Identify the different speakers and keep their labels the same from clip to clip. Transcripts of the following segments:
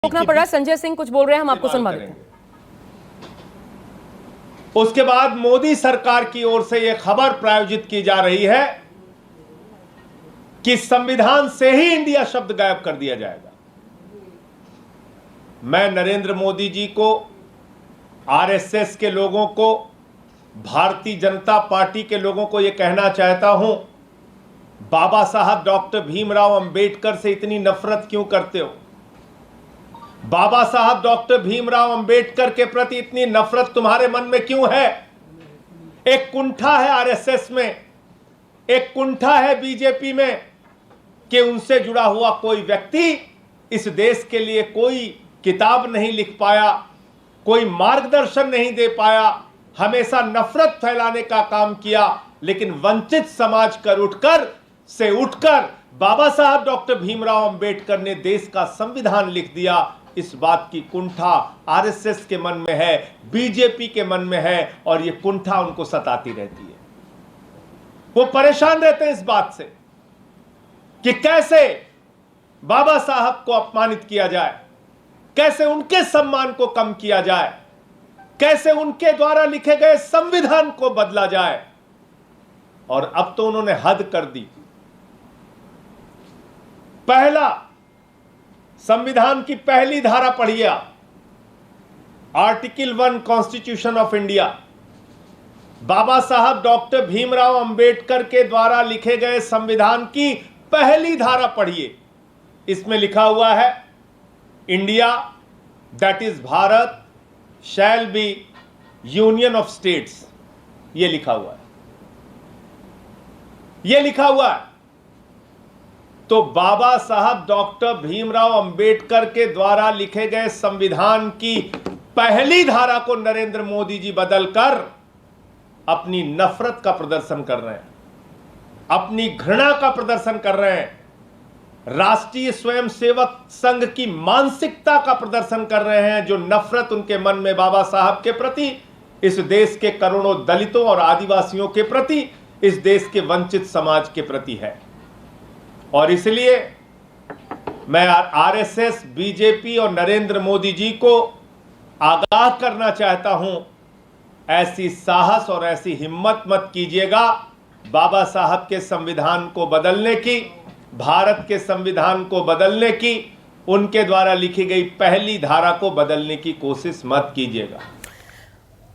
Speaker 1: रोकना पड़ा। संजय सिंह कुछ बोल रहे हैं, हम आपको सुनवा देते हैं।
Speaker 2: उसके बाद मोदी सरकार की ओर से यह खबर प्रायोजित की जा रही है कि संविधान से ही इंडिया शब्द गायब कर दिया जाएगा। मैं नरेंद्र मोदी जी को, आरएसएस के लोगों को, भारतीय जनता पार्टी के लोगों को यह कहना चाहता हूं, बाबा साहब डॉक्टर भीमराव अंबेडकर से इतनी नफरत क्यों करते हो? बाबा साहब डॉक्टर भीमराव अंबेडकर के प्रति इतनी नफरत तुम्हारे मन में क्यों है? एक कुंठा है आरएसएस में, एक कुंठा है बीजेपी में कि उनसे जुड़ा हुआ कोई व्यक्ति इस देश के लिए कोई किताब नहीं लिख पाया, कोई मार्गदर्शन नहीं दे पाया, हमेशा नफरत फैलाने का काम किया। लेकिन वंचित समाज से उठकर बाबा साहब डॉक्टर भीमराव अंबेडकर ने देश का संविधान लिख दिया। इस बात की कुंठा आरएसएस के मन में है, बीजेपी के मन में है, और यह कुंठा उनको सताती रहती है। वो परेशान रहते हैं इस बात से कि कैसे बाबा साहब को अपमानित किया जाए, कैसे उनके सम्मान को कम किया जाए, कैसे उनके द्वारा लिखे गए संविधान को बदला जाए। और अब तो उन्होंने हद कर दी। पहला, संविधान की पहली धारा पढ़िए, आर्टिकल 1 कॉन्स्टिट्यूशन ऑफ इंडिया। बाबा साहब डॉक्टर भीमराव अंबेडकर के द्वारा लिखे गए संविधान की पहली धारा पढ़िए। इसमें लिखा हुआ है, India that is Bharat shall be union of states. यह लिखा हुआ है, यह लिखा हुआ है। तो बाबा साहब डॉक्टर भीमराव अंबेडकर के द्वारा लिखे गए संविधान की पहली धारा को नरेंद्र मोदी जी बदलकर अपनी नफरत का प्रदर्शन कर रहे हैं, अपनी घृणा का प्रदर्शन कर रहे हैं, राष्ट्रीय स्वयंसेवक संघ की मानसिकता का प्रदर्शन कर रहे हैं, जो नफरत उनके मन में बाबा साहब के प्रति, इस देश के करोड़ों दलितों और आदिवासियों के प्रति, इस देश के वंचित समाज के प्रति है। और इसलिए मैं आरएसएस, बीजेपी और नरेंद्र मोदी जी को आगाह करना चाहता हूं, ऐसी साहस और ऐसी हिम्मत मत कीजिएगा बाबा साहब के संविधान को बदलने की, भारत के संविधान को बदलने की, उनके द्वारा लिखी गई पहली धारा को बदलने की कोशिश मत कीजिएगा।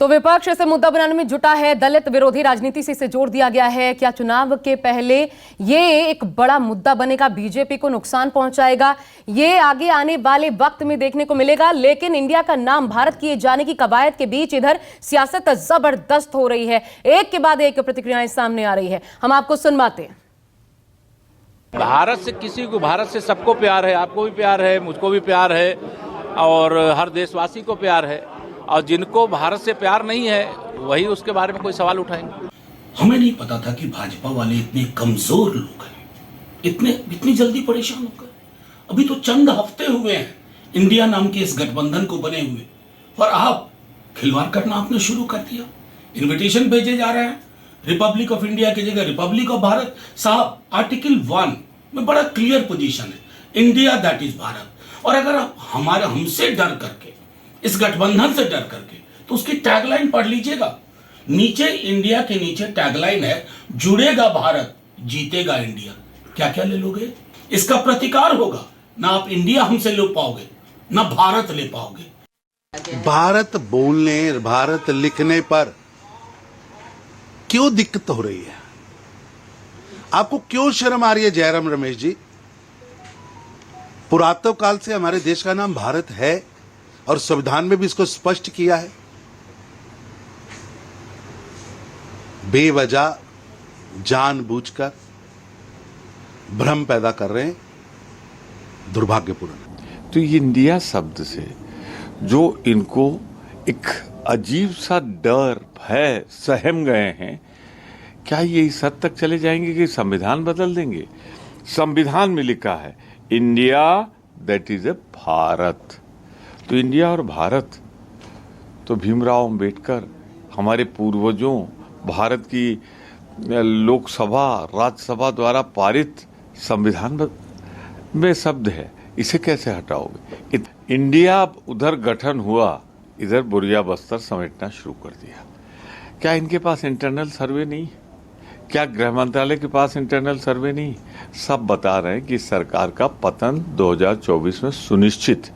Speaker 1: तो विपक्ष इसे मुद्दा बनाने में जुटा है। दलित विरोधी राजनीति से इसे जोड़ दिया गया है। क्या चुनाव के पहले ये एक बड़ा मुद्दा बनेगा, बीजेपी को नुकसान पहुंचाएगा? ये आगे आने वाले वक्त में देखने को मिलेगा। लेकिन इंडिया का नाम भारत किए जाने की कवायद के बीच इधर सियासत जबरदस्त हो रही है। एक के बाद एक प्रतिक्रियाएं सामने आ रही है, हम आपको सुनवाते हैं।
Speaker 3: भारत से किसी को, भारत से सबको प्यार है, आपको भी प्यार है, मुझको भी प्यार है, और हर देशवासी को प्यार है। और जिनको भारत से प्यार नहीं है वही उसके बारे में कोई सवाल उठाएंगे।
Speaker 4: हमें नहीं पता था कि भाजपा वाले इतने कमजोर लोग हैं, इतनी जल्दी परेशान होकर। अभी तो चंद हफ्ते हुए हैं इंडिया नाम के इस गठबंधन को बने हुए, और आप खिलवाड़ करना आपने शुरू कर दिया। इनविटेशन भेजे जा रहे हैं, रिपब्लिक ऑफ इंडिया की जगह रिपब्लिक ऑफ भारत। साहब, आर्टिकल 1 में बड़ा क्लियर पोजीशन है, इंडिया दैट इज भारत। और अगर आप हमसे डर करके, इस गठबंधन से डर करके, तो उसकी टैगलाइन पढ़ लीजिएगा। नीचे इंडिया के नीचे टैगलाइन है, जुड़ेगा भारत जीतेगा इंडिया। क्या क्या ले लोगे? इसका प्रतिकार होगा ना, आप इंडिया हमसे ले पाओगे ना भारत ले पाओगे।
Speaker 5: भारत बोलने, भारत लिखने पर क्यों दिक्कत हो रही है? आपको क्यों शर्म आ रही है जयराम रमेश जी? पुरातन काल से हमारे देश का नाम भारत है और संविधान में भी इसको स्पष्ट किया है। बेवजह जानबूझकर भ्रम पैदा कर रहे हैं, दुर्भाग्यपूर्ण।
Speaker 6: तो ये इंडिया शब्द से जो इनको एक अजीब सा डर, भय सहम गए हैं, क्या ये इस हद तक चले जाएंगे कि संविधान बदल देंगे? संविधान में लिखा है India that is a Bharat. तो इंडिया और भारत, तो भीमराव अंबेडकर, हमारे पूर्वजों, भारत की लोकसभा, राज्यसभा द्वारा पारित संविधान में शब्द है, इसे कैसे हटाओगे? इंडिया उधर गठन हुआ, इधर बुरिया बस्तर समेटना शुरू कर दिया। क्या इनके पास इंटरनल सर्वे नहीं? क्या गृह मंत्रालय के पास इंटरनल सर्वे नहीं? सब बता रहे हैं कि सरकार का पतन 2024 में सुनिश्चित।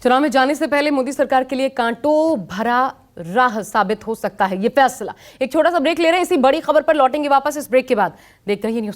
Speaker 1: चुनाव में जाने से पहले मोदी सरकार के लिए कांटों भरा राह साबित हो सकता है ये फैसला। एक छोटा सा ब्रेक ले रहे हैं, इसी बड़ी खबर पर लौटेंगे वापस इस ब्रेक के बाद। देखते रहिए न्यूज़।